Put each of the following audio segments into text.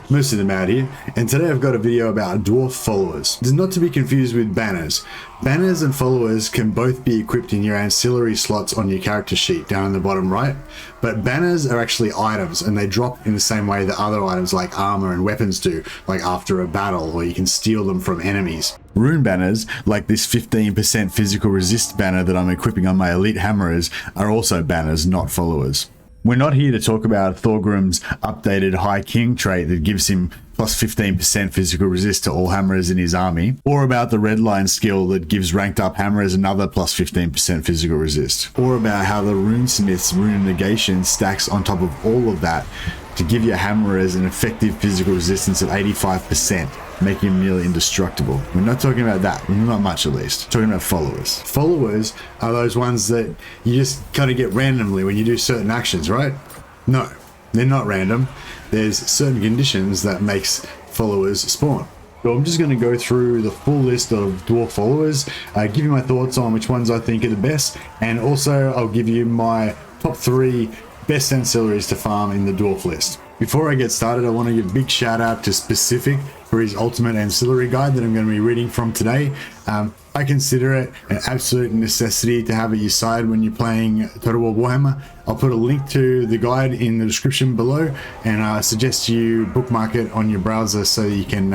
Most of them out here, and today I've got a video about Dwarf Followers. This is not to be confused with banners. Banners and followers can both be equipped in your ancillary slots on your character sheet down in the bottom right, but banners are actually items and they drop in the same way that other items like armor and weapons do, like after a battle, or you can steal them from enemies. Rune banners, like this 15% physical resist banner that I'm equipping on my elite hammerers, are also banners, not followers. We're not here to talk about Thorgrim's updated High King trait that gives him plus 15% physical resist to all hammerers in his army, or about the Redline skill that gives ranked up hammerers another plus 15% physical resist, or about how the Runesmith's rune negation stacks on top of all of that to give your hammerers an effective physical resistance of 85%, making them nearly indestructible. We're not talking about that, not much at least. We're talking about followers. Followers are those ones that you just kind of get randomly when you do certain actions, right? No, they're not random. There's certain conditions that makes followers spawn. So I'm just going to go through the full list of dwarf followers, give you my thoughts on which ones I think are the best, and also I'll give you my top 3 best ancillaries to farm in the dwarf list. Before I get started, I want to give a big shout out to Cpecific for his ultimate ancillary guide that I'm going to be reading from today. I consider it an absolute necessity to have at your side when you're playing Total War Warhammer. I'll put a link to the guide in the description below, and I suggest you bookmark it on your browser so you can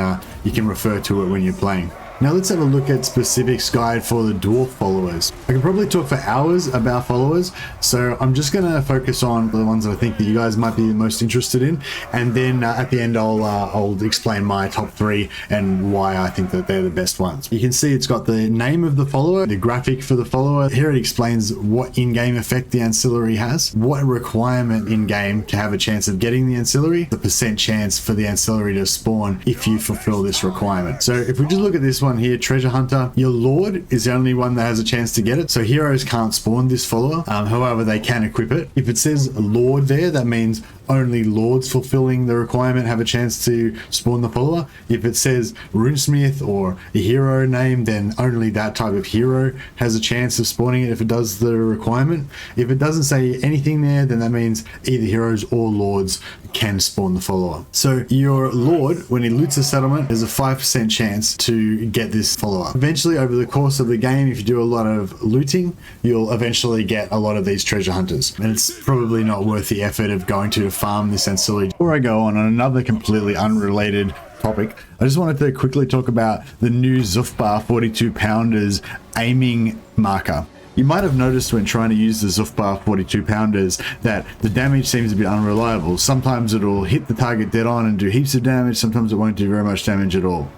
refer to it when you're playing. Now let's have a look at Cpecific's guide for the dwarf followers. I can probably talk for hours about followers, so I'm just going to focus on the ones that I think that you guys might be the most interested in, and then at the end I'll explain my top 3 and why I think that they're the best ones. You can see it's got the name of the follower, the graphic for the follower. Here it explains what in-game effect the ancillary has, what requirement in-game to have a chance of getting the ancillary, the percent chance for the ancillary to spawn if you fulfill this requirement. So if we just look at this one here, Treasure Hunter, your Lord is the only one that has a chance to get it, so heroes can't spawn this follower, however they can equip it. If it says Lord there, that means only Lords fulfilling the requirement have a chance to spawn the follower. If it says Runesmith or a hero name, then only that type of hero has a chance of spawning it if it does the requirement. If it doesn't say anything there, then that means either heroes or Lords can spawn the follower. So your Lord, when he loots a settlement, there's a 5% chance to get this follower. Eventually, over the course of the game, if you do a lot of looting, you'll eventually get a lot of these treasure hunters, and it's probably not worth the effort of going to farm this ancillary. Before I go on another completely unrelated topic, I just wanted to quickly talk about the new Zhufbar 42 pounders aiming marker. You might have noticed when trying to use the Zhufbar 42 pounders that the damage seems a bit unreliable. Sometimes it'll hit the target dead on and do heaps of damage, sometimes it won't do very much damage at all.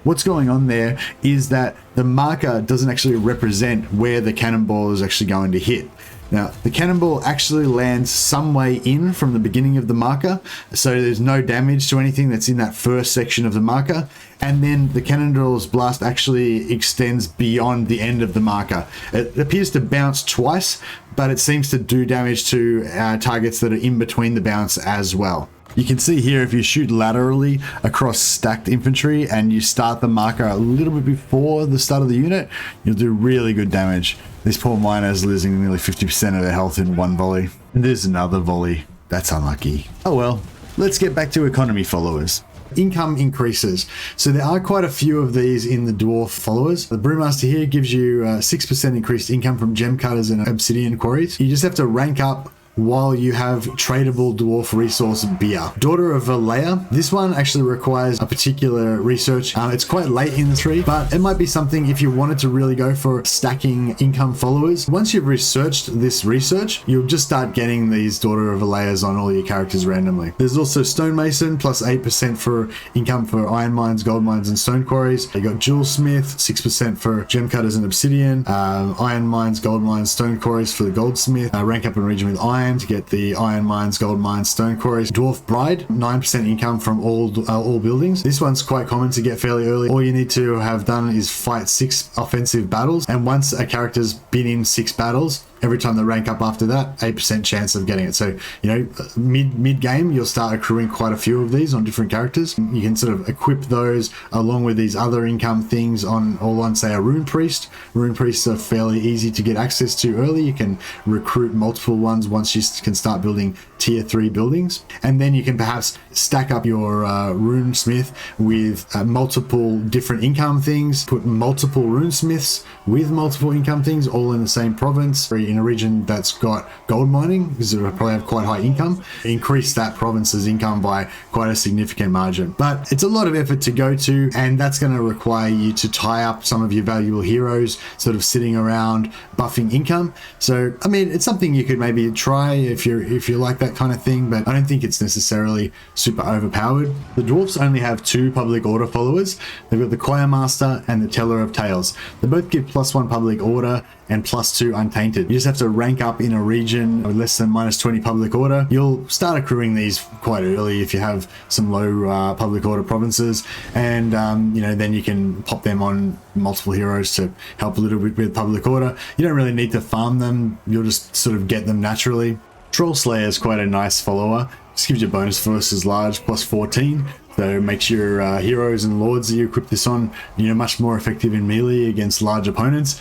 What's going on there is that the marker doesn't actually represent where the cannonball is actually going to hit. Now, the cannonball actually lands some way in from the beginning of the marker, so there's no damage to anything that's in that first section of the marker, and then the cannonball's blast actually extends beyond the end of the marker. It appears to bounce twice, but it seems to do damage to targets that are in between the bounce as well. You can see here, if you shoot laterally across stacked infantry and you start the marker a little bit before the start of the unit, you'll do really good damage. This poor miner is losing nearly 50% of their health in one volley. And there's another volley. That's unlucky. Oh well, let's get back to economy followers. Income increases. So there are quite a few of these in the dwarf followers. The Brewmaster here gives you 6% increased income from gem cutters and obsidian quarries. You just have to rank up while you have tradable dwarf resource beer. Daughter of Valea. This one actually requires a particular research. It's quite late in the tree, but it might be something if you wanted to really go for stacking income followers. Once you've researched this research, you'll just start getting these Daughter of Valeas on all your characters randomly. There's also Stonemason, plus 8% for income for iron mines, gold mines, and stone quarries. You got Jewelsmith, 6% for gem cutters and obsidian, iron mines, gold mines, stone quarries for the goldsmith, rank up in region with iron to get the iron mines, gold mines, stone quarries. Dwarf Bride, 9% income from all buildings. This one's quite common to get fairly early. All you need to have done is fight 6 offensive battles, and once a character's been in 6 battles, every time they rank up after that, 8% chance of getting it. So, you know, mid game, you'll start accruing quite a few of these on different characters. You can sort of equip those along with these other income things on say a rune priest. Rune priests are fairly easy to get access to early. You can recruit multiple ones once you can start building tier 3 buildings. And then you can perhaps stack up your runesmith with multiple different income things, put multiple runesmiths with multiple income things all in the same province, or in a region that's got gold mining, because it will probably have quite high income, increase that province's income by quite a significant margin. But it's a lot of effort to go to, and that's going to require you to tie up some of your valuable heroes sort of sitting around buffing income. So I mean, it's something you could maybe try if you like that kind of thing, but I don't think it's necessarily super overpowered. The dwarfs only have 2 public order followers. They've got the choir master and the teller of tales. They both give +1 public order and +2 untainted. You just have to rank up in a region with less than -20 public order. You'll start accruing these quite early if you have some low public order provinces, and you know, then you can pop them on multiple heroes to help a little bit with public order. You don't really need to farm them, you'll just sort of get them naturally. Troll Slayer is quite a nice follower. Just gives you a bonus versus large +14. So it makes your heroes and lords that you equip this on, you know, much more effective in melee against large opponents.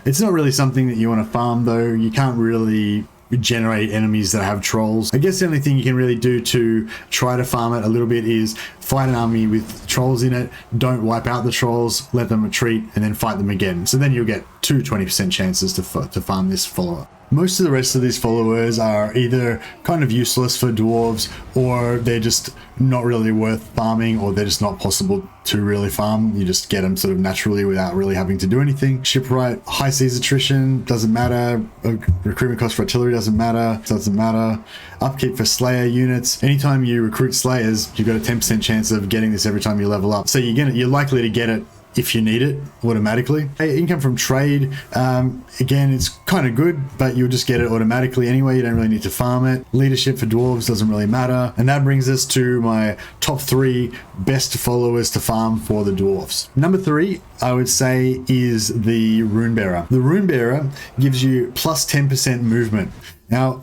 It's not really something that you want to farm though. You can't really generate enemies that have trolls. I guess the only thing you can really do to try to farm it a little bit is fight an army with trolls in it, don't wipe out the trolls, let them retreat, and then fight them again. So then you'll get 2 20% chances to farm this follower. Most of the rest of these followers are either kind of useless for dwarves, or they're just not really worth farming, or they're just not possible to really farm. You just get them sort of naturally without really having to do anything. Shipwright, high seas attrition, doesn't matter. Recruitment cost for artillery doesn't matter. Upkeep for slayer units. Anytime you recruit slayers, you've got a 10% chance of getting this every time you level up. So you're likely to get it if you need it automatically. Income from trade, again, it's kind of good, but you'll just get it automatically anyway. You don't really need to farm it. Leadership for dwarves doesn't really matter. And that brings us to my top 3 best followers to farm for the dwarfs. Number 3, I would say, is the Runebearer. The Runebearer gives you plus 10% movement. Now,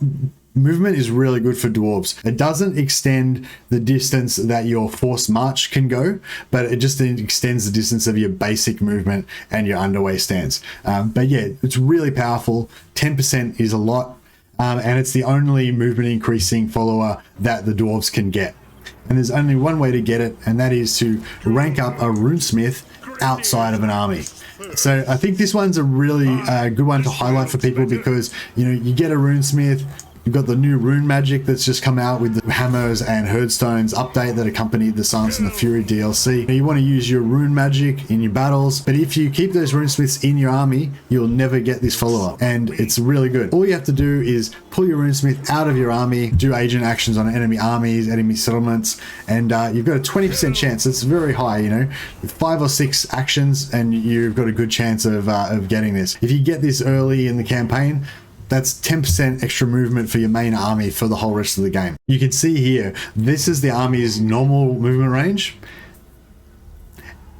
movement is really good for dwarves. It doesn't extend the distance that your forced march can go, but it just extends the distance of your basic movement and your underway stance. But yeah, it's really powerful. 10% is a lot, and it's the only movement increasing follower that the dwarves can get. And there's only one way to get it, and that is to rank up a runesmith outside of an army. So I think this one's a really good one to highlight for people, because you know, you get a runesmith. You've got the new rune magic that's just come out with the Hammers and Herdstones update that accompanied the Silence and the Fury DLC. Now, you want to use your rune magic in your battles, but if you keep those runesmiths in your army, you'll never get this follow-up, and it's really good. All you have to do is pull your runesmith out of your army, do agent actions on enemy armies, enemy settlements, and you've got a 20% chance. It's very high, you know, with 5 or 6 actions, and you've got a good chance of getting this. If you get this early in the campaign, that's 10% extra movement for your main army for the whole rest of the game. You can see here, this is the army's normal movement range.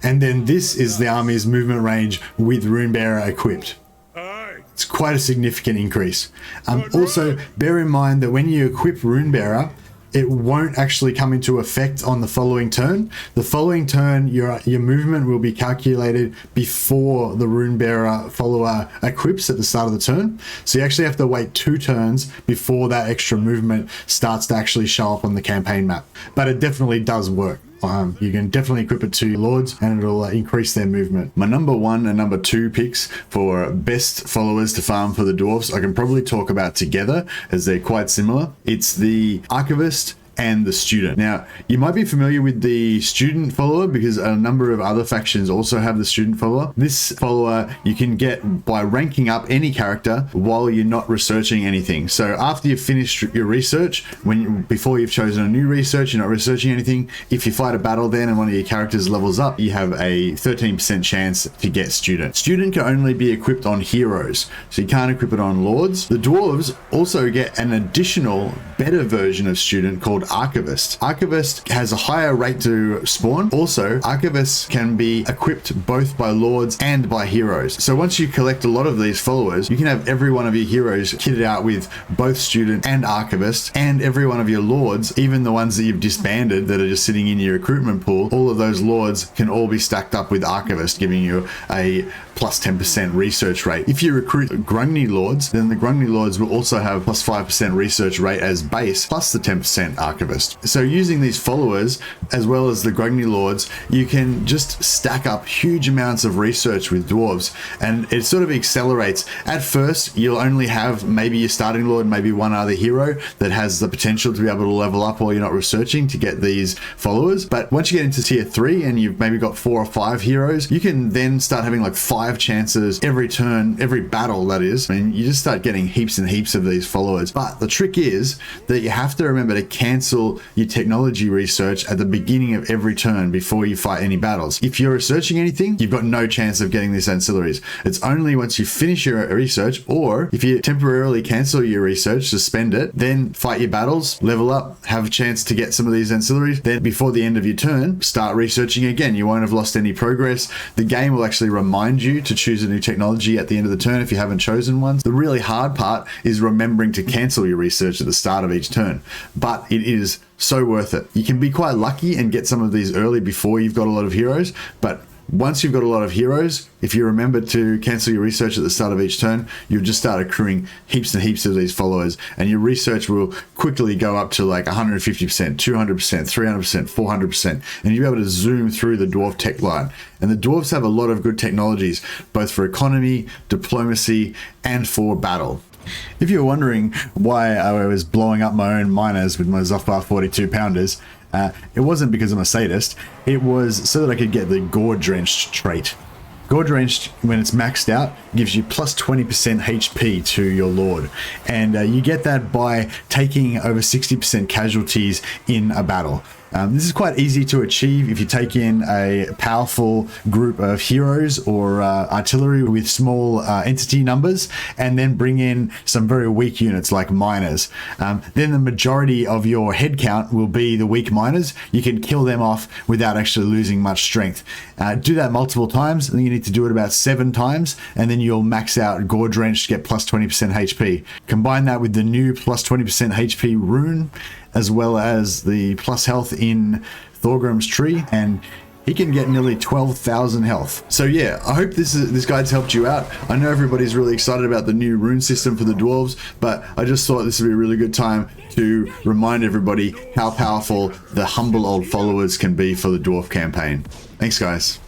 And then this is the army's movement range with Runebearer equipped. It's quite a significant increase. Also, bear in mind that when you equip Runebearer, it won't actually come into effect on the following turn. The following turn, your movement will be calculated before the Runebearer follower equips at the start of the turn. So you actually have to wait 2 turns before that extra movement starts to actually show up on the campaign map. But it definitely does work. You can definitely equip it to your lords, and it'll increase their movement. My number 1 and number 2 picks for best followers to farm for the dwarfs, I can probably talk about together, as they're quite similar. It's the Archivist and the Student. Now, you might be familiar with the Student follower, because a number of other factions also have the Student follower. This follower you can get by ranking up any character while you're not researching anything. So after you've finished your research, before you've chosen a new research, you're not researching anything, if you fight a battle then and one of your characters levels up, you have a 13% chance to get Student. Student can only be equipped on heroes, so you can't equip it on lords. The dwarves also get an additional better version of Student called called Archivist. Archivist has a higher rate to spawn. Also, Archivists can be equipped both by lords and by heroes. So once you collect a lot of these followers, you can have every one of your heroes kitted out with both student and archivist, and every one of your lords, even the ones that you've disbanded that are just sitting in your recruitment pool, all of those lords can all be stacked up with archivist, giving you a plus 10% research rate. If you recruit Grungni lords, then the Grungni lords will also have plus 5% research rate as base, plus the 10% archivist. So using these followers, as well as the Grungni lords, you can just stack up huge amounts of research with dwarves, and it sort of accelerates. At first, you'll only have maybe your starting lord, maybe one other hero that has the potential to be able to level up while you're not researching to get these followers. But once you get into tier 3 and you've maybe got 4 or 5 heroes, you can then start having like 5 chances every turn, every battle, that is. I mean, you just start getting heaps and heaps of these followers. But the trick is that you have to remember to cancel your technology research at the beginning of every turn before you fight any battles. If you're researching anything, you've got no chance of getting these ancillaries. It's only once you finish your research, or if you temporarily cancel your research, suspend it, then fight your battles, level up, have a chance to get some of these ancillaries. Then before the end of your turn, start researching again. You won't have lost any progress. The game will actually remind you to choose a new technology at the end of the turn if you haven't chosen one. The really hard part is remembering to cancel your research at the start of each turn, but it is so worth it. You can be quite lucky and get some of these early before you've got a lot of heroes, but once you've got a lot of heroes, if you remember to cancel your research at the start of each turn, you'll just start accruing heaps and heaps of these followers, and your research will quickly go up to like 150%, 200%, 300%, 400%, and you'll be able to zoom through the dwarf tech line. And the dwarves have a lot of good technologies, both for economy, diplomacy, and for battle. If you're wondering why I was blowing up my own miners with my Zhufbar 42 pounders, it wasn't because I'm a sadist. It was so that I could get the Gore Drenched trait. Gore Drenched, when it's maxed out, gives you plus 20% HP to your lord, and you get that by taking over 60% casualties in a battle. This is quite easy to achieve if you take in a powerful group of heroes or artillery with small entity numbers, and then bring in some very weak units like miners. Then the majority of your head count will be the weak miners. You can kill them off without actually losing much strength. Do that multiple times. I think you need to do it about 7 times, and then you'll max out Gore Drenched, get plus 20% HP. Combine that with the new plus 20% HP rune, as well as the plus health in Thorgrim's tree, and he can get nearly 12,000 health. So yeah, I hope this guide's helped you out. I know everybody's really excited about the new rune system for the dwarves, but I just thought this would be a really good time to remind everybody how powerful the humble old followers can be for the dwarf campaign. Thanks guys.